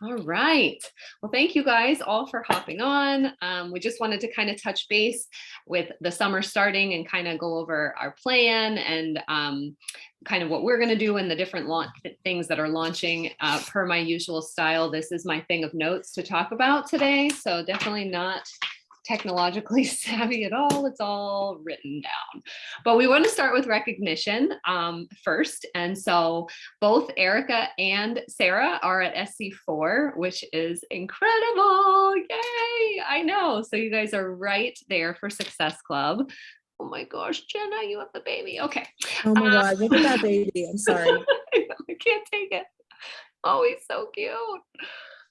All right. Well, thank you guys all for hopping on. We just wanted to kind of touch base with the summer starting and kind of go over our plan and kind of what we're going to do and the different things that are launching per my usual style. This is my thing of notes to talk about today. So definitely not technologically savvy at all. It's all written down. But we want to start with recognition first. And so both Erica and Sarah are at SC4, which is incredible. Yay! I know. So you guys are right there for Success Club. Oh my gosh, Jenna, you have the baby. Okay. Oh my God, look at that baby. I'm sorry. I can't take it. Oh, he's so cute.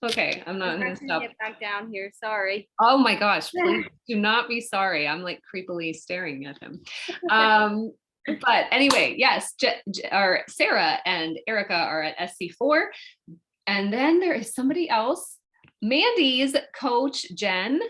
Okay, I'm not going to stop. Get back down here. Sorry. Oh my gosh, please do not be sorry. I'm like creepily staring at him. But anyway, yes, Sarah and Erica are at SC4. And then there is somebody else. Mandy's coach, Jen,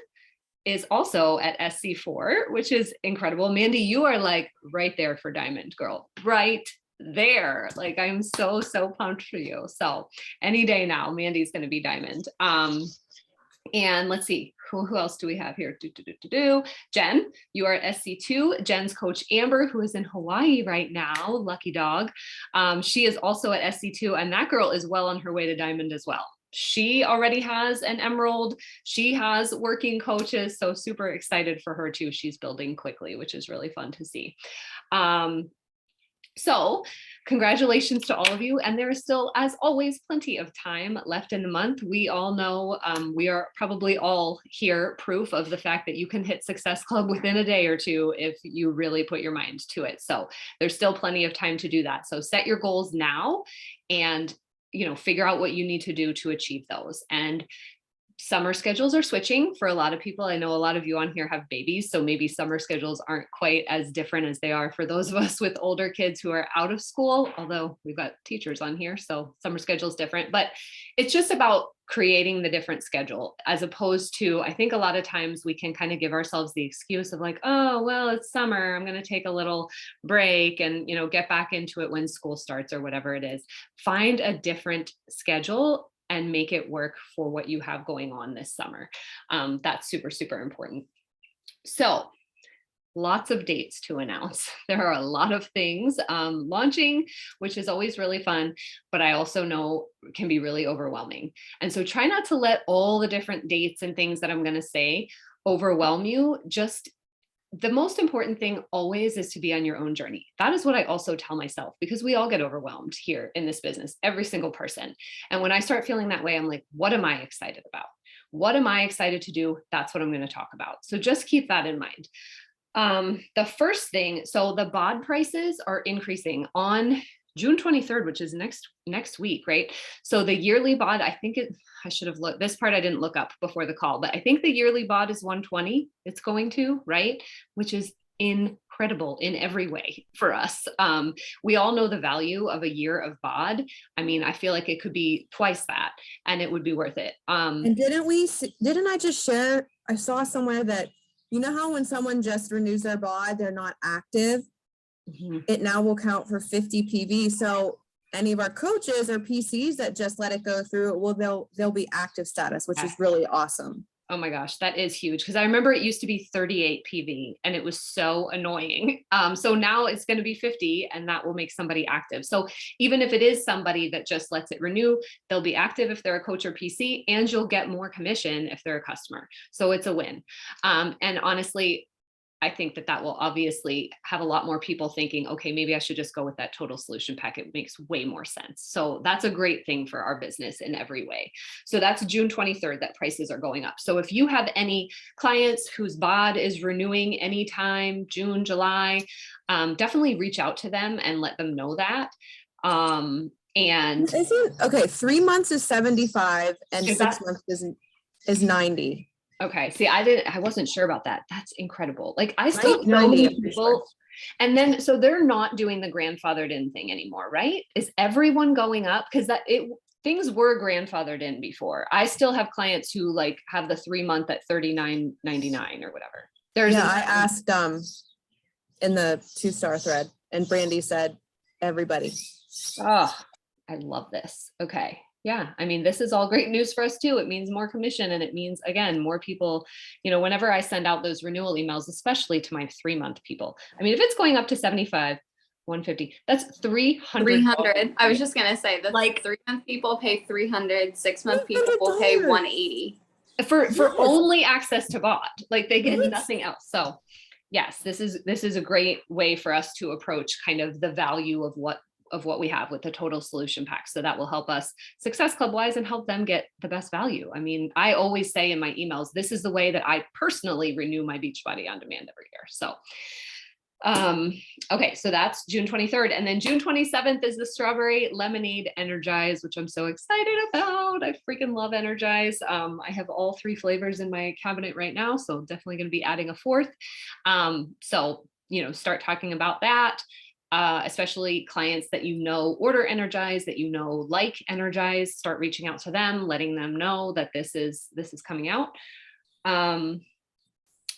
is also at SC4, which is incredible. Mandy, you are like right there for Diamond, girl. Right there. Like I'm so pumped for you. So any day now, Mandy's going to be Diamond. And let's see, who else do we have here? Jen, you are at SC2. Jen's coach Amber, who is in Hawaii right now, lucky dog. She is also at SC2, and that girl is well on her way to Diamond as well. She already has an emerald. She has working coaches, so super excited for her too. She's building quickly, which is really fun to see. So congratulations to all of you. And there is still, as always, plenty of time left in the month. We all know we are probably all here proof of the fact that you can hit Success Club within a day or two if you really put your mind to it. So there's still plenty of time to do that. So set your goals now and figure out what you need to do to achieve those. And summer schedules are switching for a lot of people. I know a lot of you on here have babies, so maybe summer schedules aren't quite as different as they are for those of us with older kids who are out of school, although we've got teachers on here, so summer schedule is different. But it's just about creating the different schedule, as opposed to, I think a lot of times we can kind of give ourselves the excuse of like, oh, well, it's summer, I'm going to take a little break and, get back into it when school starts or whatever it is. Find a different schedule and make it work for what you have going on this summer. That's super important. So lots of dates to announce. There are a lot of things launching, which is always really fun, but I also know can be really overwhelming. And so try not to let all the different dates and things that I'm going to say overwhelm you. Just the most important thing always is to be on your own journey. That is what I also tell myself, because we all get overwhelmed here in this business, every single person. And when I start feeling that way, I'm like, what am I excited about? What am I excited to do? That's what I'm going to talk about. So just keep that in mind. The first thing, so the BOD prices are increasing on June 23rd, which is next week, right? So the yearly BOD, I should have looked, this part I didn't look up before the call, but I think the yearly BOD is 120, it's going to, right? Which is incredible in every way for us. We all know the value of a year of BOD. I mean, I feel like it could be twice that and it would be worth it. And didn't I just share, I saw somewhere that, how when someone just renews their BOD, they're not active? Mm-hmm. It now will count for 50 PV. So any of our coaches or PCs that just let it go through, they'll be active status, which is really awesome. Oh my gosh, that is huge. Because I remember it used to be 38 PV and it was so annoying. So now it's going to be 50 and that will make somebody active. So even if it is somebody that just lets it renew, they'll be active if they're a coach or PC, and you'll get more commission if they're a customer. So it's a win. And honestly, I think that will obviously have a lot more people thinking, okay, maybe I should just go with that total solution pack. It makes way more sense. So that's a great thing for our business in every way. So that's June 23rd that prices are going up. So if you have any clients whose BOD is renewing anytime, June, July, definitely reach out to them and let them know that. And okay, 3 months is 75 and 6 months is 90. Okay. See, I wasn't sure about that. That's incredible. Like I still know people, and then, so they're not doing the grandfathered in thing anymore, right? Is everyone going up? Because things were grandfathered in before. I still have clients who like have the 3 month at $39.99 or whatever. I asked in the 2-star thread, and Brandy said everybody. Oh, I love this. Okay. Yeah, I mean, this is all great news for us too. It means more commission and it means, again, more people, whenever I send out those renewal emails, especially to my 3-month people. I mean, if it's going up to 75, 150, that's 300. 300. I was just gonna say that Like- 3-month people pay 300, 6-month people will pay $300. 180. For Yes. only access to bot, like they get Yes. nothing else. So yes, this is a great way for us to approach kind of the value of what we have with the total solution pack. So that will help us Success Club wise and help them get the best value. I mean, I always say in my emails, this is the way that I personally renew my Beachbody On Demand every year. So okay, so that's June 23rd. And then June 27th is the Strawberry Lemonade Energize, which I'm so excited about. I freaking love Energize. I have all 3 flavors in my cabinet right now, so definitely going to be adding a 4th. So, start talking about that. Especially clients that order Energize, that like Energize, start reaching out to them, letting them know that this is coming out.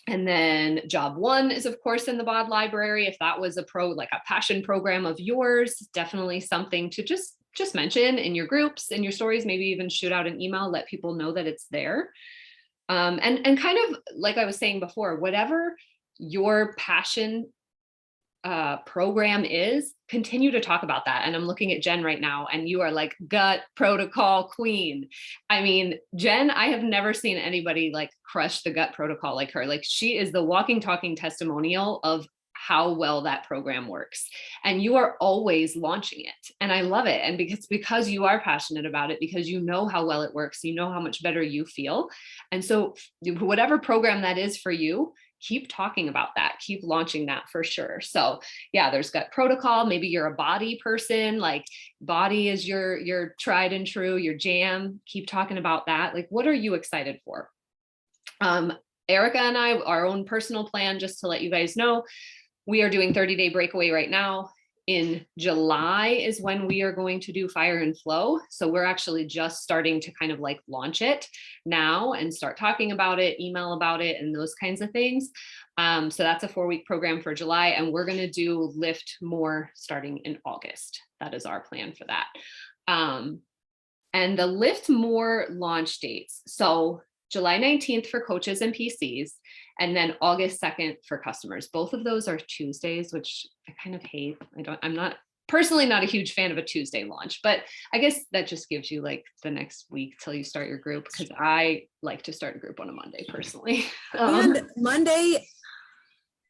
And then job 1 is of course in the BOD library. If that was like a passion program of yours, definitely something to just mention in your groups, in your stories, maybe even shoot out an email, let people know that it's there. And kind of like I was saying before, whatever your passion program is, continue to talk about that. And I'm looking at Jen right now, and you are like gut protocol queen. I mean, Jen, I have never seen anybody like crush the gut protocol like her. Like, she is the walking, talking testimonial of how well that program works. And you are always launching it. And I love it. And because you are passionate about it, because you know how well it works, you know how much better you feel. And so whatever program that is for you, keep talking about that, keep launching that for sure. So yeah, there's gut protocol. Maybe you're a body person, like body is your tried and true, your jam. Keep talking about that. Like, what are you excited for? Erica and I, our own personal plan, just to let you guys know, we are doing 30-day breakaway right now. In July is when we are going to do Fire and Flow. So we're actually just starting to kind of like launch it now and start talking about it, email about it, and those kinds of things. So that's a 4-week program for July, and we're going to do Lift More starting in August. That is our plan for that. And the Lift More launch dates. So July 19th for coaches and PCs, and then August 2nd for customers. Both of those are Tuesdays, which I kind of hate. I'm not personally not a huge fan of a Tuesday launch, but I guess that just gives you like the next week till you start your group, because I like to start a group on a Monday personally. And Monday,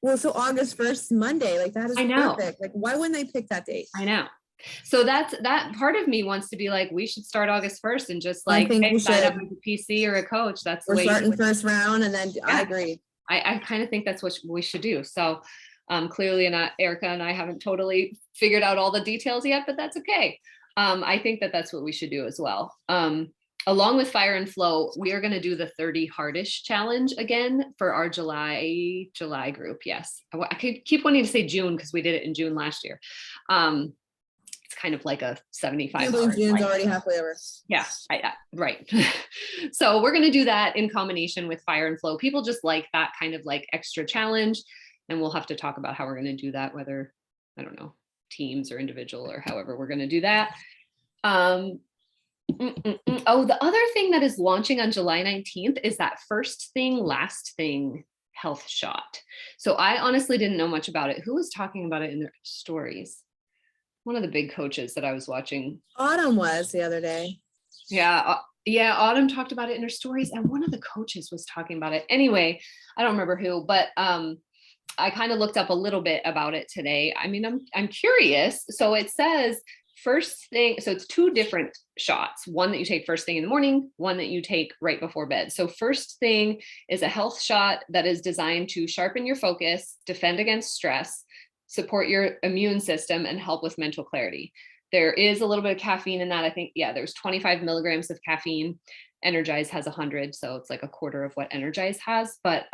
well, so August 1st, Monday, like that is I know. perfect. Like, why wouldn't they pick that date? I know. So that part of me wants to be like, we should start August 1st and just like, think hey, we sign up should. as a PC or a coach. That's the We're way. starting first round, and then I Yeah. agree. I kind of think that's what we should do. So clearly Erica and I haven't totally figured out all the details yet, but that's okay. I think that that's what we should do as well. Along with Fire and Flow, we are going to do the 30 Hardish challenge again for our July group. Yes. I could keep wanting to say June because we did it in June last year. It's kind of like a 75. June's already halfway over. Yeah, right. So we're going to do that in combination with Fire and Flow. People just like that kind of like extra challenge. And we'll have to talk about how we're going to do that, whether, I don't know, teams or individual or however we're going to do that. Oh, the other thing that is launching on July 19th is that First Thing, Last Thing health shot. So I honestly didn't know much about it. Who was talking about it in their stories? One of the big coaches that I was watching. Autumn was the other day. Yeah. Autumn talked about it in her stories, and one of the coaches was talking about it. Anyway, I don't remember who, but I kind of looked up a little bit about it today. I mean, I'm curious. So it says first thing, so it's 2 different shots, one that you take first thing in the morning, one that you take right before bed. So First Thing is a health shot that is designed to sharpen your focus, defend against stress, support your immune system, and help with mental clarity. There is a little bit of caffeine in that. I think, yeah, there's 25 milligrams of caffeine. Energize has 100. So it's like a quarter of what Energize has. But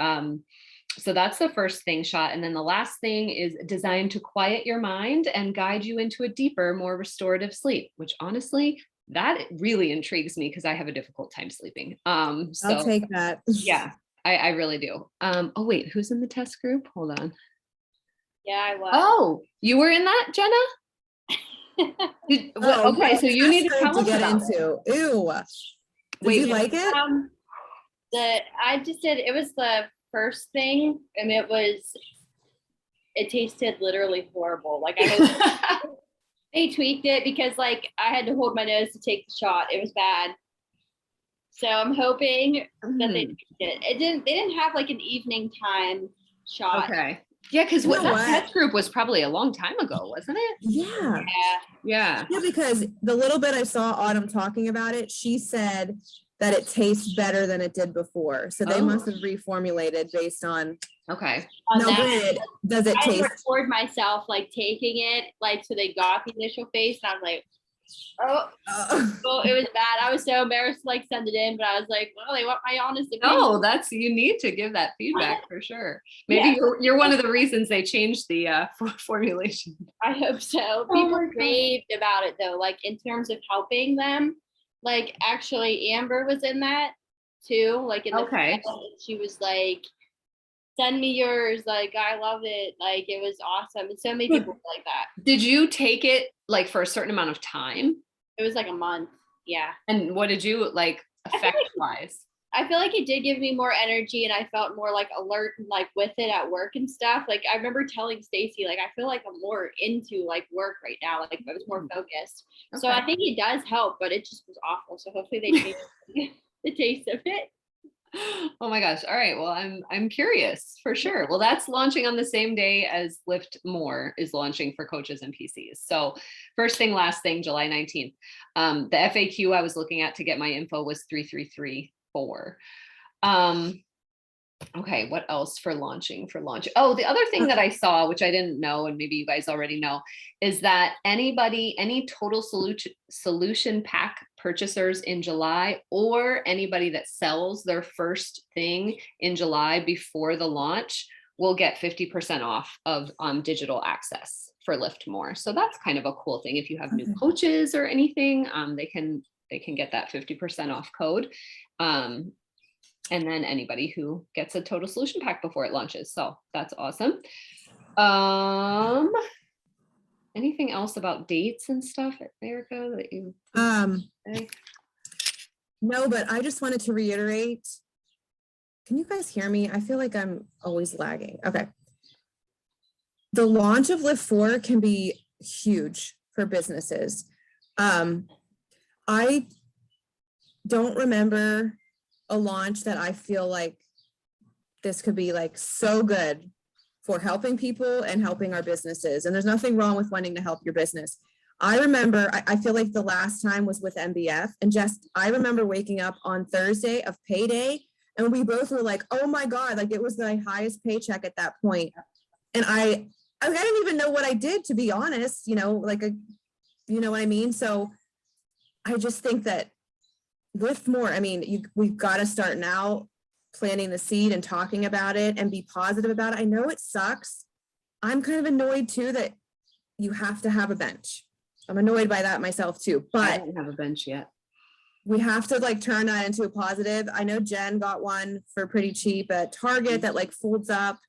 so that's the First Thing shot. And then the Last Thing is designed to quiet your mind and guide you into a deeper, more restorative sleep, which honestly, that really intrigues me because I have a difficult time sleeping. So I'll take that. yeah, I really do. Oh wait, who's in the test group? Hold on. Yeah, I was. Oh, you were in that, Jenna? Okay, so you need to that's tell hard us get about it. into. Ew. Did Wait, you like it? I just did, it was the first thing and it tasted literally horrible. Like they tweaked it because like I had to hold my nose to take the shot. It was bad. So I'm hoping that they tweaked it. They didn't have like an evening time shot. Okay. Yeah, because You know that what? test group was probably a long time ago, wasn't it? Yeah. Yeah. Yeah, because the little bit I saw Autumn talking about it, she said that it tastes better than it did before. So they must have reformulated based on. Okay. On Now, that, granted, does it I taste? record myself like taking it, like so they got the initial face, and I'm like, oh, it was bad. I was so embarrassed to like send it in, but I was like, well, they want my honest opinion. No, you need to give that feedback for sure. Maybe you're one of the reasons they changed the formulation. I hope so. Oh People my God. raved about it though, like in terms of helping them. Like actually Amber was in that too. Like in the Okay. she was like, send me yours. Like I love it. Like it was awesome. And so many people were like that. Did you take it like for a certain amount of time? It was like a month. Yeah. And what did you like effect wise? I feel like it did give me more energy and I felt more like alert and like with it at work and stuff. Like I remember telling Stacy, like, I feel like I'm more into like work right now. Like I was more focused. So I think it does help, but it just was awful. So hopefully they change the taste of it. Oh my gosh. All right. Well, I'm curious for sure. Well, that's launching on the same day as Lift More is launching for coaches and PCs. So first thing, last thing, July 19th. The FAQ I was looking at to get my info was 3334. Okay, what else for launching? Oh, the other thing that I saw, which I didn't know, and maybe you guys already know, is that any total solution pack purchasers in July, or anybody that sells their first thing in July before the launch will get 50% off of digital access for Lift More. So that's kind of a cool thing. If you have new coaches or anything, they can get that 50% off code. And then anybody who gets a total solution pack before it launches. So that's awesome. Anything else about dates and stuff, Erica, that you say? No, but I just wanted to reiterate. Can you guys hear me? I feel like I'm always lagging. Okay. The launch of Lift 4 can be huge for businesses. I don't remember a launch that I feel like this could be like so good for helping people and helping our businesses. And there's nothing wrong with wanting to help your business. I remember, I feel like the last time was with MBF, and I remember waking up on Thursday of payday and we both were like, oh my God, like it was the highest paycheck at that point. And I didn't even know what I did, to be honest, you know what I mean? So I just think that Lift More, I mean, we've got to start now planting the seed and talking about it and be positive about it. I know it sucks. I'm kind of annoyed too that you have to have a bench. I'm annoyed by that myself too, I but don't have a bench yet. we have to like turn that into a positive. I know Jen got one for pretty cheap at Target that like folds up.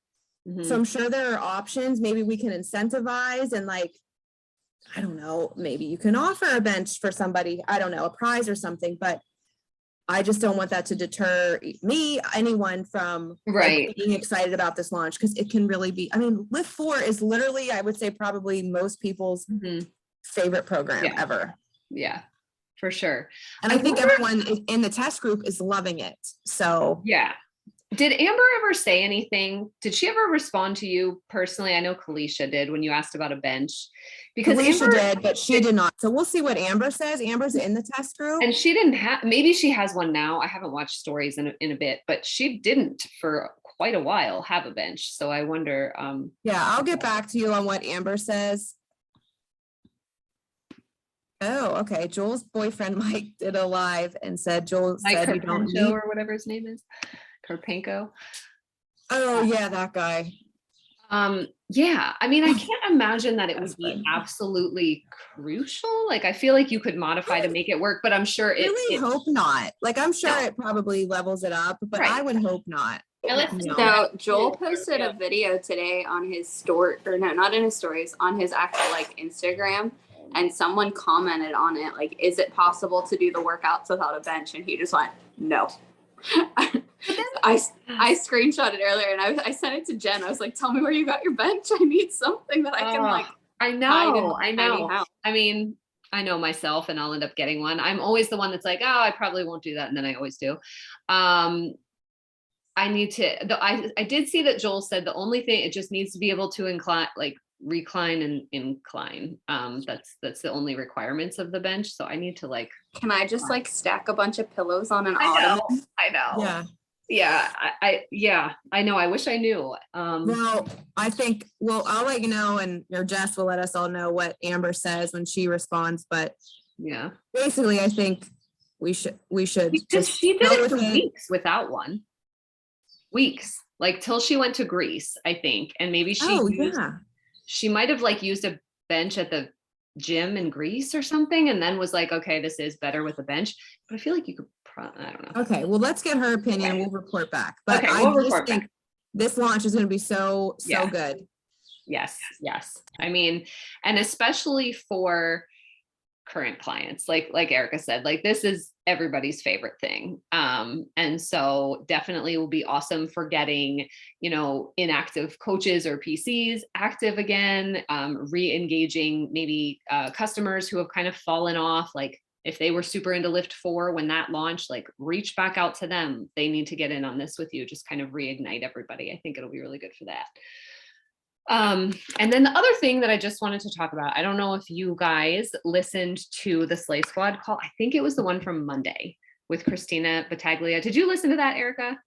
So I'm sure there are options. Maybe we can incentivize and like, I don't know, maybe you can offer a bench for somebody, I don't know, a prize or something, but I just don't want that to deter me, anyone from like, being excited about this launch, because it can really be, I mean, Lift 4 is literally, I would say probably most people's favorite program ever. Yeah, for sure. And I think everyone in the test group is loving it. So yeah. Did Amber ever say anything? Did she ever respond to you personally? I know Kalisha did when you asked about a bench. Because Kalisha Amber did, but she did not. So we'll see what Amber says. Amber's in the test group. And she didn't have, maybe she has one now. I haven't watched stories in a bit, but she didn't for quite a while have a bench. So I wonder. Yeah, I'll get back to you on what Amber says. Oh, okay. Joel's boyfriend Mike did a live and said Joel said you don't need, or whatever his name is. Karpenko. Oh yeah, that guy. Yeah, I mean, I can't imagine that it would be absolutely crucial. Like, I feel like you could modify to make it work, but I'm sure I really hope not. Like, I'm sure it probably levels it up, but I would hope not. So Joel posted a video today on his story, or no, not in his stories, on his actual like Instagram. and someone commented on it, like, is it possible to do the workouts without a bench? And he just went, no. I screenshot it earlier and I sent it to Jen. I was like, tell me where you got your bench. I need something that I can like. I hide in know. my I tiny know. house. I mean, I know myself and I'll end up getting one. I'm always the one that's like, oh, I probably won't do that. And then I always do. I need to, I did see that Joel said the only thing, it just needs to be able to incline, like recline and incline. That's the only requirements of the bench. So I need to like. Can I just like stack a bunch of pillows on an I ottoman? know. I know. Yeah. Yeah. I know. I wish I knew. Well, I think, well, I'll let you know, and or Jess will let us all know what Amber says when she responds, but Yeah. basically, I think we should Because just she did go it for with it. weeks without one. Weeks, like till she went to Greece, I think. And maybe she might have like used a bench at the gym in Greece or something, and then was like, okay, this is better with a bench. But I feel like you could, I don't know. Okay, well, let's get her opinion. Okay. We'll report back. But Okay, I we'll just report think back. this launch is going to be so Yeah. good. Yes. I mean, and especially for current clients, like Erica said, like this is everybody's favorite thing. And so definitely will be awesome for getting, inactive coaches or PCs active again, re-engaging maybe customers who have kind of fallen off. Like if they were super into Lift 4 when that launched, like reach back out to them. They need to get in on this with you, just kind of reignite everybody. I think it'll be really good for that. And then the other thing that I just wanted to talk about, I don't know if you guys listened to the Slay Squad call. I think it was the one from Monday with Christina Battaglia. Did you listen to that, Erica?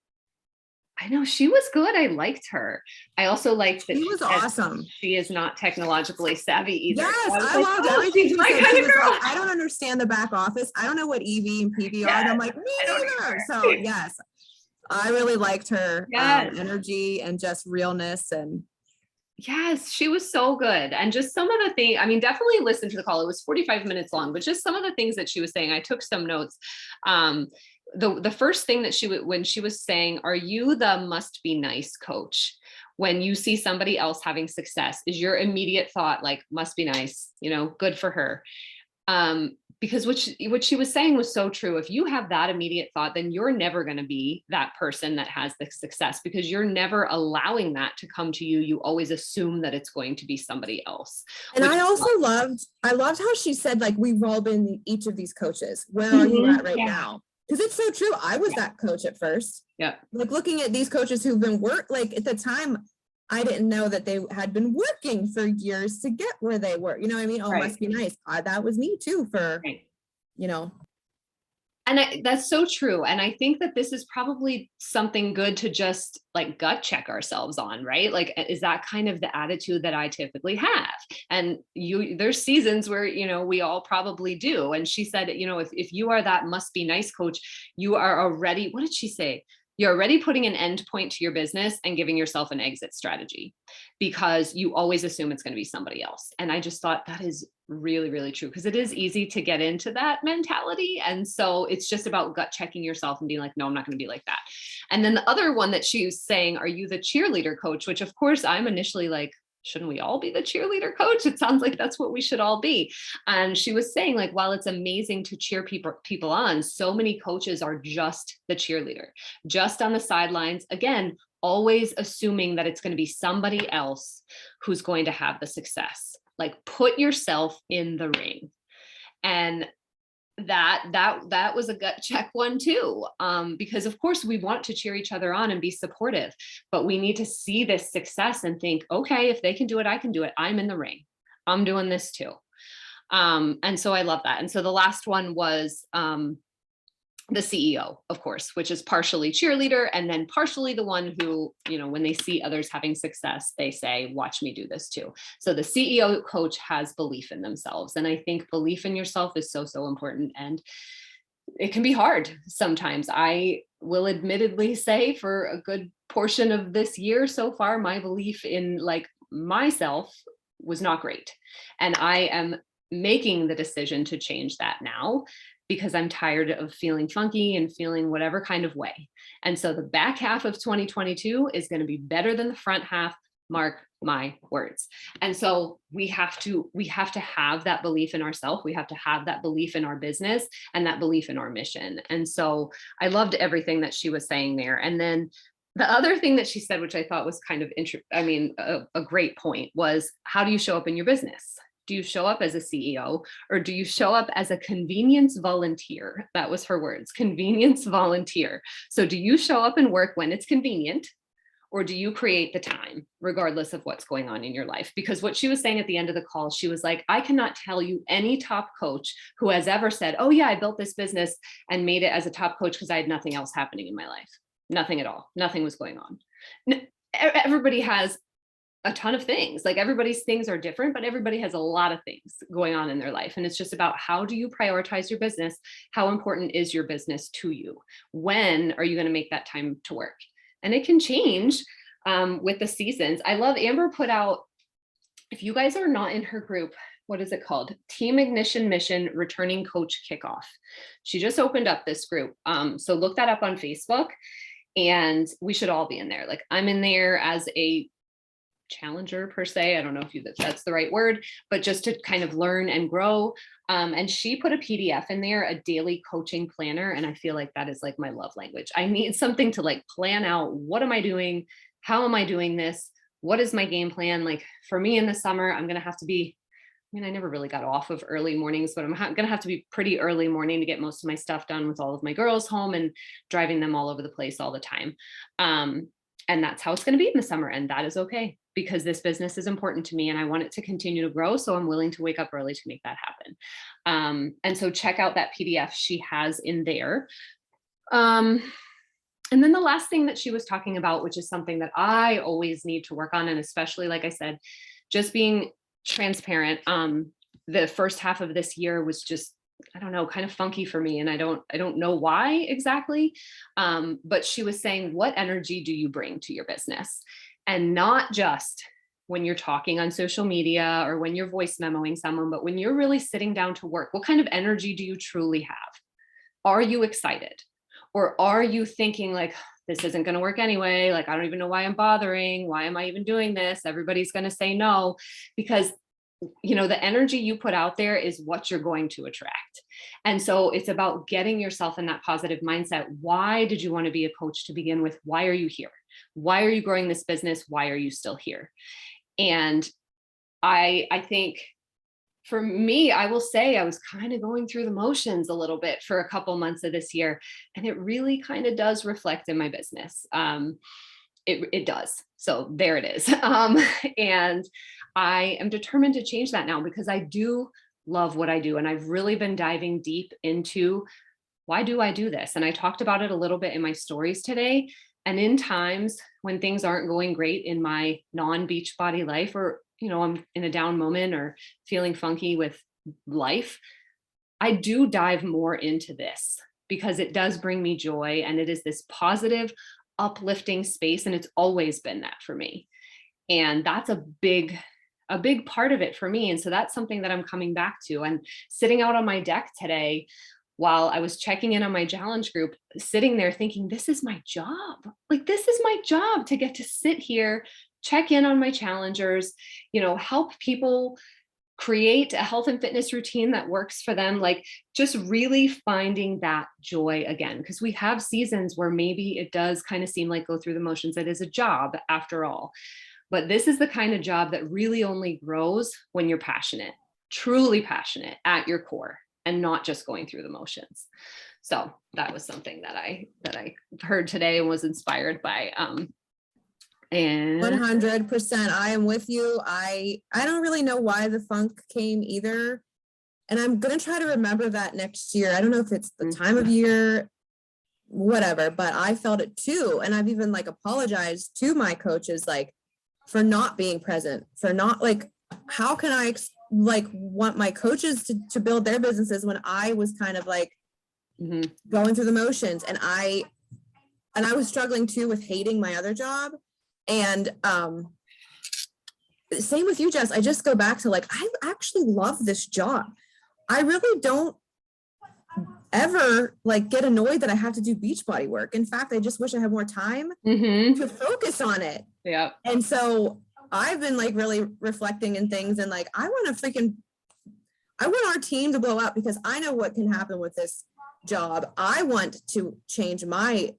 I know she was good. I liked her. I also liked that She was awesome. She is not technologically savvy either. Yes, So I loved everything she's she my said. kind She of was girl. like, I don't understand the back office. I don't know what EV and PV are. And I'm like, me don't neither. either. So yes, I really liked her Yes. energy and just realness. And yes, she was so good. And just some of the things, I mean, definitely listen to the call. It was 45 minutes long, but just some of the things that she was saying, I took some notes. The first thing that when she was saying, are you the must be nice coach? When you see somebody else having success, is your immediate thought like, must be nice, good for her. Because what she was saying was so true. If you have that immediate thought, then you're never going to be that person that has the success, because you're never allowing that to come to you. You always assume that it's going to be somebody else. And I also loved how she said, like, we've all been each of these coaches. Where are you at right now? Because it's so true. I was that coach at first. Yeah. Like looking at these coaches who've been like at the time, I didn't know that they had been working for years to get where they were. You know what I mean? Oh, Right. Must be nice. That was me too for, Right. And that's so true. And I think that this is probably something good to just like gut check ourselves on, right? Like, is that kind of the attitude that I typically have? And there's seasons where, we all probably do. And she said, if you are that must be nice coach, you are already, what did she say? You're already putting an end point to your business and giving yourself an exit strategy, because you always assume it's going to be somebody else. And I just thought that is really, really true, because it is easy to get into that mentality. And so it's just about gut checking yourself and being like, no, I'm not going to be like that. And then the other one that she was saying, are you the cheerleader coach? Which of course I'm initially like, shouldn't we all be the cheerleader coach? It sounds like that's what we should all be. And she was saying, like, while it's amazing to cheer people on, so many coaches are just the cheerleader, just on the sidelines. Again, always assuming that it's going to be somebody else who's going to have the success. Like, put yourself in the ring. And that was a gut check one too, because of course we want to cheer each other on and be supportive, but we need to see this success and think, okay, if they can do it, I can do it. I'm in the ring. I'm doing this too. And so I love that. And so the last one was the CEO, of course, which is partially cheerleader and then partially the one who, when they see others having success, they say, watch me do this too. So the CEO coach has belief in themselves. And I think belief in yourself is so, so important. And it can be hard sometimes. I will admittedly say for a good portion of this year so far, my belief in like myself was not great. And I am making the decision to change that now, because I'm tired of feeling funky and feeling whatever kind of way. And so the back half of 2022 is going to be better than the front half. Mark my words. And so we have to have that belief in ourselves. We have to have that belief in our business and that belief in our mission. And so I loved everything that she was saying there. And then the other thing that she said, which I thought was kind of a great point, was how do you show up in your business? Do you show up as a CEO, or do you show up as a convenience volunteer? That was her words, convenience volunteer. So do you show up and work when it's convenient, or do you create the time regardless of what's going on in your life? Because what she was saying at the end of the call, she was like, I cannot tell you any top coach who has ever said, oh yeah, I built this business and made it as a top coach because I had nothing else happening in my life. Nothing at all. Nothing was going on. Everybody has a ton of things. Like, everybody's things are different, but everybody has a lot of things going on in their life. And it's just about, how do you prioritize your business? How important is your business to you? When are you going to make that time to work? And it can change with the seasons. I love Amber put out, if you guys are not in her group, what is it called? Team Ignition Mission Returning Coach Kickoff. She just opened up this group. So look that up on Facebook, and we should all be in there. Like, I'm in there as a challenger per se. I don't know if that's the right word, but just to kind of learn and grow. And she put a PDF in there, a daily coaching planner. And I feel like that is like my love language. I need something to like plan out. What am I doing? How am I doing this? What is my game plan? Like, for me in the summer, I'm going to have to be, I never really got off of early mornings, but I'm going to have to be pretty early morning to get most of my stuff done with all of my girls home and driving them all over the place all the time. And that's how it's going to be in the summer. And that is okay, because this business is important to me and I want it to continue to grow. So I'm willing to wake up early to make that happen. And so check out that PDF she has in there. And then the last thing that she was talking about, which is something that I always need to work on, and especially, like I said, just being transparent. The first half of this year was just, I don't know, kind of funky for me. And I don't know why exactly. But she was saying, what energy do you bring to your business? And not just when you're talking on social media or when you're voice memoing someone, but when you're really sitting down to work, what kind of energy do you truly have? Are you excited? Or are you thinking like, this isn't going to work anyway? Like, I don't even know why I'm bothering. Why am I even doing this? Everybody's going to say no. Because the energy you put out there is what you're going to attract. And so it's about getting yourself in that positive mindset. Why did you want to be a coach to begin with? Why are you here? Why are you growing this business? Why are you still here? And I think for me, I will say I was kind of going through the motions a little bit for a couple months of this year, and it really kind of does reflect in my business. It does. So there it is. And I am determined to change that now, because I do love what I do. And I've really been diving deep into, why do I do this? And I talked about it a little bit in my stories today. And in times when things aren't going great in my non-Beachbody life, or, I'm in a down moment or feeling funky with life, I do dive more into this, because it does bring me joy. And it is this positive, uplifting space. And it's always been that for me. And that's a big part of it for me. And so that's something that I'm coming back to. And sitting out on my deck today, while I was checking in on my challenge group, sitting there thinking, this is my job. Like, this is my job, to get to sit here, check in on my challengers, help people create a health and fitness routine that works for them. Like, just really finding that joy again, because we have seasons where maybe it does kind of seem like go through the motions. It is a job after all. But this is the kind of job that really only grows when you're passionate, truly passionate at your core, and not just going through the motions. So that was something that I heard today and was inspired by. And 100%. I am with you. I don't really know why the funk came either. And I'm going to try to remember that next year. I don't know if it's the time of year, whatever, but I felt it too. And I've even apologized to my coaches, for not being present, for not how can I want my coaches to build their businesses when I was kind of going through the motions, and I was struggling too with hating my other job. And same with you, Jess. I just go back to I actually love this job. I really don't ever get annoyed that I have to do Beachbody work. In fact, I just wish I had more time to focus on it. Yeah. And so I've been like really reflecting and things and like, I want our team to blow up because I know what can happen with this job. I want to change my,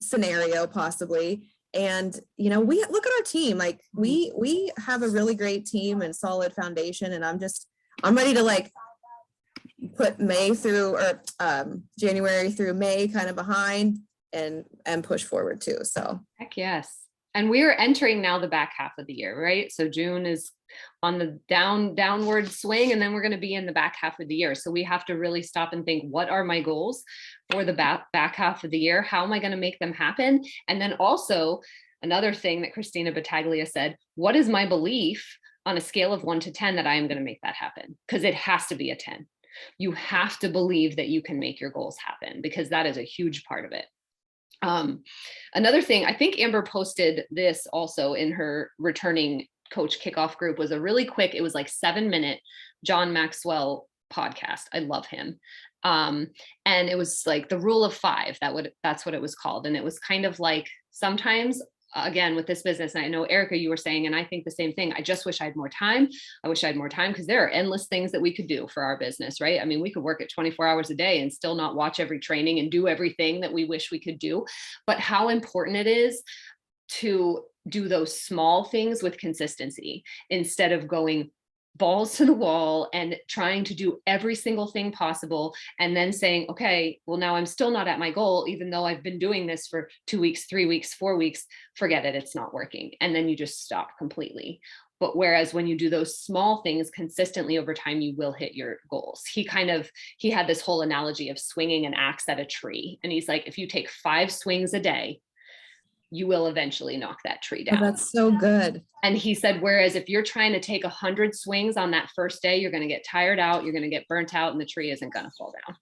scenario possibly. And, we look at our team, like we have a really great team and solid foundation. And I'm ready to like put May through or January through May kind of behind and push forward too. So Heck yes. And we're entering now the back half of the year, right? So June is on the downward swing, and then we're going to be in the back half of the year. So we have to really stop and think, what are my goals for the back half of the year? How am I going to make them happen? And then also another thing that Christina Battaglia said, what is my belief on a scale of 1 to 10 that I am going to make that happen? Because it has to be a 10. You have to believe that you can make your goals happen, because that is a huge part of it. Another thing, I think Amber posted this also in her returning coach kickoff group, was a really quick, it was like 7-minute John Maxwell podcast. I love him. And it was like the rule of 5, that's what it was called. And it was kind of like, sometimes again, with this business, and I know Erica, you were saying, and I think the same thing, I just wish I had more time. I wish I had more time, because there are endless things that we could do for our business, right? I mean, we could work at 24 hours a day and still not watch every training and do everything that we wish we could do. But how important it is to do those small things with consistency, instead of going balls to the wall and trying to do every single thing possible and then saying, okay, well, now I'm still not at my goal, even though I've been doing this for 2 weeks, 3 weeks, 4 weeks, forget it, it's not working. And then you just stop completely. But whereas when you do those small things consistently over time, you will hit your goals. He had this whole analogy of swinging an axe at a tree. And he's like, if you take 5 swings a day, you will eventually knock that tree down. Oh, that's so good. And he said, whereas if you're trying to take 100 swings on that first day, you're going to get tired out, you're going to get burnt out, and the tree isn't going to fall down.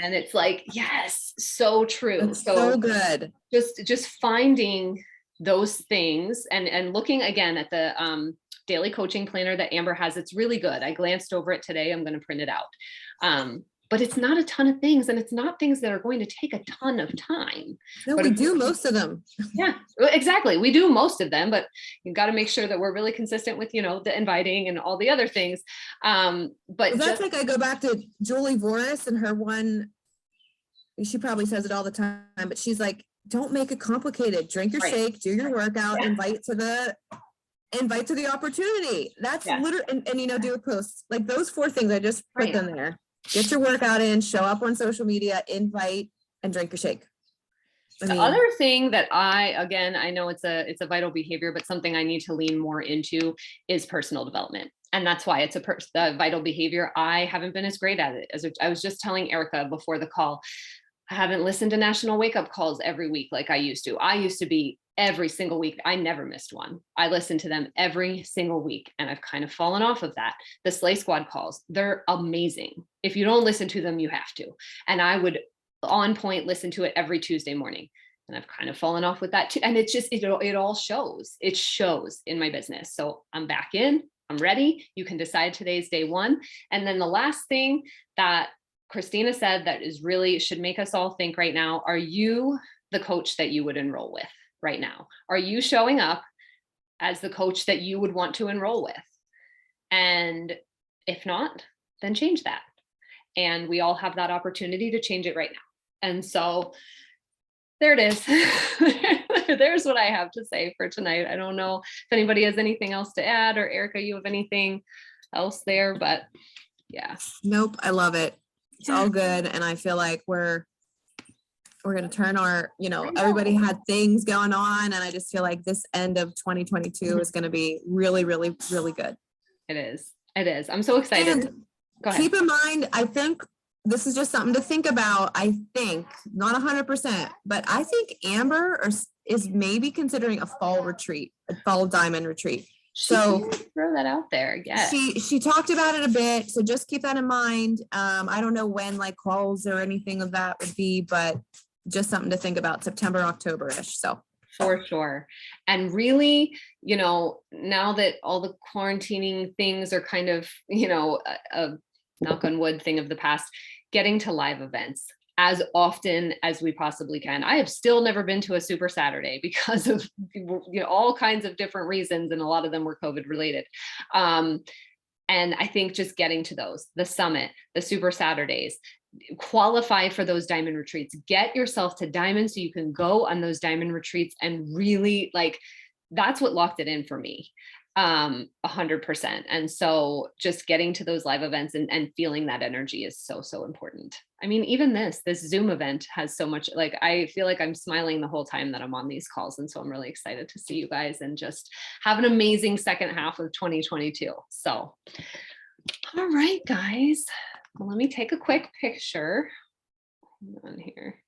And it's like, yes, so true. That's so good. Just finding those things and looking again at the daily coaching planner that Amber has. It's really good. I glanced over it today. I'm going to print it out. But it's not a ton of things, and it's not things that are going to take a ton of time. No, but we do most of them. Yeah, exactly. We do most of them, but you've got to make sure that we're really consistent with, the inviting and all the other things. But that's like, I go back to Julie Voris and her one, she probably says it all the time, but she's like, don't make it complicated. Drink your shake, do your workout, invite to the opportunity. That's literally, and do a post. Like those 4 things, I just put them there. Get your workout in, show up on social media, invite, and drink your shake. The other thing that I know it's a vital behavior, but something I need to lean more into is personal development. And that's why it's a vital behavior. I haven't been as great at it. As I was just telling Erica before the call, I haven't listened to national wake up calls every week like I used to. I used to be every single week. I never missed one. I listened to them every single week, and I've kind of fallen off of that. The Slay Squad calls, they're amazing. If you don't listen to them, you have to. And I would on point listen to it every Tuesday morning. And I've kind of fallen off with that too. And it's just, it all shows. It shows in my business. So I'm back in, I'm ready. You can decide today's day 1. And then the last thing that Christina said that is really should make us all think right now, are you the coach that you would enroll with right now? Are you showing up as the coach that you would want to enroll with? And if not, then change that. And we all have that opportunity to change it right now. And so there it is. There's what I have to say for tonight. I don't know if anybody has anything else to add, or Erica, you have anything else there, but yeah. Nope. I love it. It's all good. And I feel like we're going to turn our, everybody had things going on. And I just feel like this end of 2022 is going to be really, really, really good. It is. It is. I'm so excited. And go ahead. Keep in mind, I think this is just something to think about. I think not 100%, but I think Amber is maybe considering a fall retreat, a fall diamond retreat. So throw that out there. Yeah. She talked about it a bit. So just keep that in mind. I don't know when like calls or anything of that would be, but just something to think about, September, October-ish. So for sure. And really, now that all the quarantining things are kind of, a knock on wood thing of the past, getting to live events. as often as we possibly can. I have still never been to a Super Saturday because of all kinds of different reasons, and a lot of them were COVID related. And I think just getting to those, the summit, the Super Saturdays, qualify for those diamond retreats, get yourself to diamond so you can go on those diamond retreats and really that's what locked it in for me. 100%. And so just getting to those live events and feeling that energy is so, so important. I mean, even this Zoom event has so much, I feel like I'm smiling the whole time that I'm on these calls. And so I'm really excited to see you guys and just have an amazing second half of 2022. So, all right, guys, well, let me take a quick picture. Hold on here.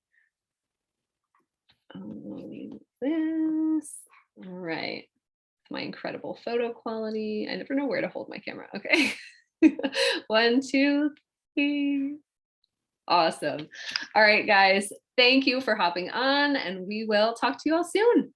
This, all right. My incredible photo quality. I never know where to hold my camera. Okay. 1, 2, 3. Awesome. All right, guys. Thank you for hopping on, and we will talk to you all soon.